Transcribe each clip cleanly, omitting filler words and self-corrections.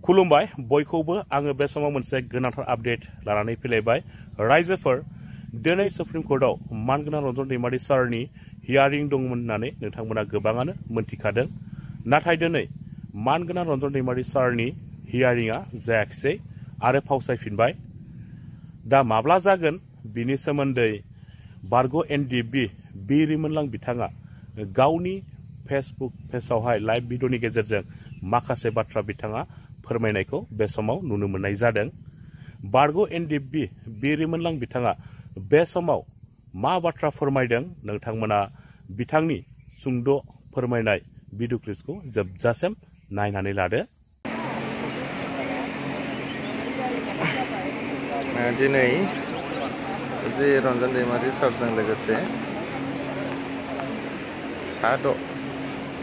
खुलुमबाय बयखौबो आङो बे समाव मोनसे गोनांथार आपडेट लानानै फैलायबाय रायजोफोर दिनै सुप्रिम कर्टआव मानगोनां रन्जन दैमारि सारनि हियारिं दंमोन होननानै नोंथांमोना गोबाङानो मोनथिखादों नाथाय दिनै मानगोनां रन्जन दैमारि सारनि हियारिंआ जायाखिसै आरो फावसायफिनबाय दा माब्ला जागोन बिनि सोमोन्दै बारग' एनडिएफबि बि रिमोनलां बिथाङा गावनि फेसबुक पेजआवहाय लाइभ भिडिअनि गेजेरजों माखासे बाथ्रा बिथाङा फोरमायनायखौ बे समाव नुनो मोननाय जादों बारग' एनडिएफबि बि रिमोनलां बिथाङा बे समाव मा बाथ्रा फोरमायदों नोंथांमोना बिथांनि सुंद' फोरमायनाय भिडिअ क्लिप्सखौ जोबजासिम नायनानै लादो। दिनै जे रन्जन दैमारि सारजों लोगोसे साद'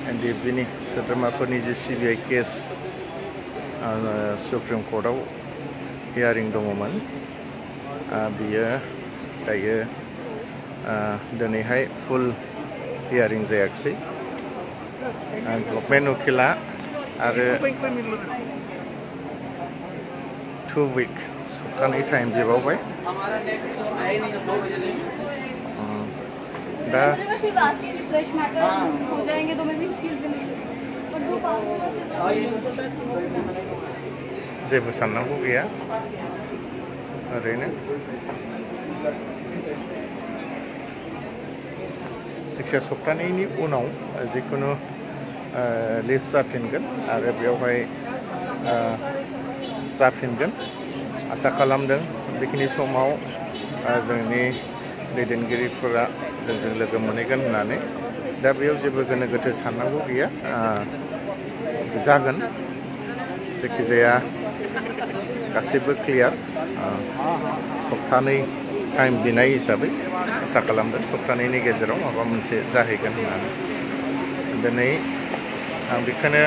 एनडिएफबिनि सोद्रोमाफोरनि जे सिबिआइ केस सुप्रिम कर्टआव हियारिं दङमोन बियो दायो दिनैहाय फुल हियारिं जायाखिसै गभर्नमेन्ट उकिला आरो 2 उइक सप्तानै टाइम बिबावबाय दा जेबो साननांगौ गैया ओरैनो जायखिया सप्तानैनि उनाव जिखुनु लिस्ट जाफिनगोन आरो बेवहाय जाफिनगोन आसा खालामदों बेखिनि समाव जोंनि दैदेनगिरिफोरा जोंजों लोगो मोनहैगोन होननानै दा बेयाव जेबो गोनो गोथो साननांगौ गैया जागोन जायखिजाया गासैबो क्लियार सप्तानै टाइम बिनाय हिसाबै आसा खालामदों सप्तानैनि गेजेराव माबा मोनसे जाहैगोन होननानै दिनै आं बेखौनो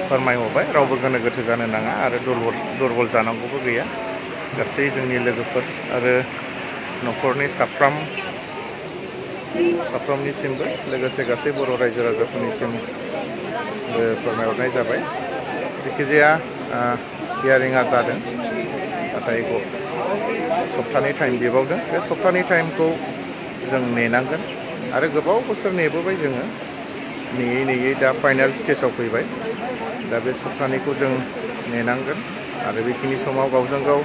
फोरमायहरबाय रावबो गोनो गोथो जानो नाङा आरो दुरबल जानांगौबो गैया गासै जोंनि लोगोफोर आरो न'खरनि साफ्रोमनिसिमबो लोगोसे गासै बर' रायजो राजाफोरनिसिम फोरमायहरनाय जाबाय जायखिजाया हियारिंआ जादों नाथाय सप्तानै टाइम बिबावदों बे सप्तानै टाइमखौ जों नेनांगोन आरो गोबाव बोसोर नेबोबाय जोङो नेयै नेयै दा फाइनाल स्टेजाव फैबाय दा बे सप्तानैखौ जों नेनांगोन आरो बेखिनि समाव गावजों गाव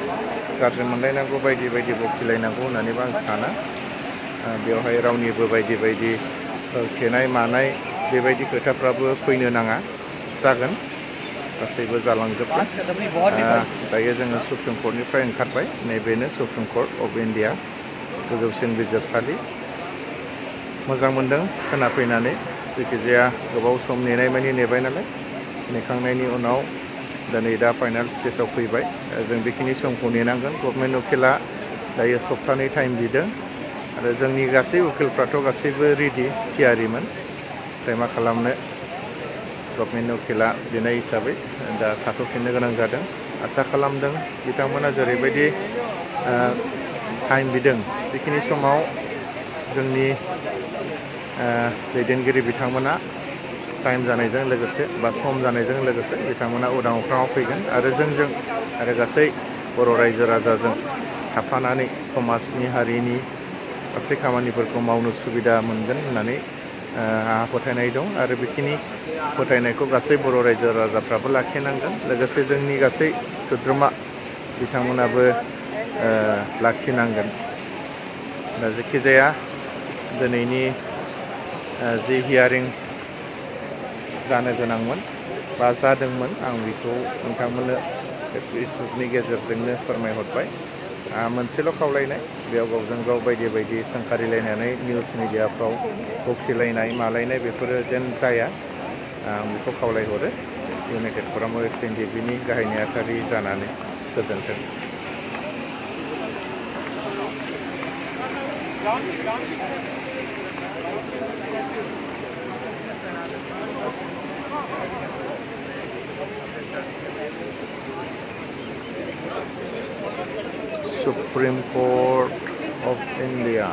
गाज्रि मोनलायनांगौ बायदि बायदि बखिलायनांगौ होननानैबो आं साना बेवहाय रावनिबो बायदि बायदि थेनाय मानाय बेबायदि खोथाफ्राबो फैनो नाङा जागोन गासैबो जालांजोबगोन दायो जोङो सुप्रिम कर्टनिफ्राय ओंखारबाय नैबेनो सुप्रिम कर्ट अफ इन्डिया गोजौसिन बिजिरसालि मोजां मोनदों खोनाफैनानै जायखिजाया गोबाव सम नेनाय मानि नेबाय नालाय नेखांनायनि उनाव दिनै दा फाइनाल स्टेजाव फैबाय जों बेखिनि समखौ नेनांगोन गभर्नमेन्ट उकिला दायो सप्तानै टाइम बिदों आरो जोंनि गासै उकिलफ्राथ' गासैबो रेडि थियारिमोन नाथाय मा खालामनो गभर्नमेन्ट उकिला बिनाय हिसाबै दा थाथ'फिननो गोनां जादों आसा खालामदों बिथांमोना जेरैबायदि टाइम बिदों बेखिनि समाव जोंनि दैदेनगिरि बिथांमोना टाइम जानायजों लोगोसे बा सम जानायजों लोगोसे बिथांमोना उदां अख्राङाव फैगोन आरो जोंजों आरो गासै बर' रायजो राजाजों थाफानानै समाजनि हारिनि गासै खामानिफोरखौ मावनो सुबिदा मोनगोन होननानै आंहा फोथायनाय दं आरो बेखिनि फोथायनायखौ गासै बर' रायजो राजाफ्राबो लाखिनांगोन लोगोसे जोंनि गासै सोद्रोमा बिथांमोनाबो लाखिनांगोन दा जायखिजाया दिनैनि जि हियारिं जानो गोनांमोन बा जादोंमोन आं बेखौ नोंथांमोननो फेसबुकनि गेजेरजोंनो फोरमायहरबाय मोनसेल' खावलायनाय बेयाव गावजों गाव बायदि बायदि सोंखारिलायनानै निउस मिडियाफ्राव बखिलायनाय मालायनाय बेफोरो जेन जाया आं बेखौ खावलायहरो इउनाइटेड फराम अफ एनडिएफबिनि गाहाय नेहाथारि जानानै गोजोन्थों। Supreme Court of India.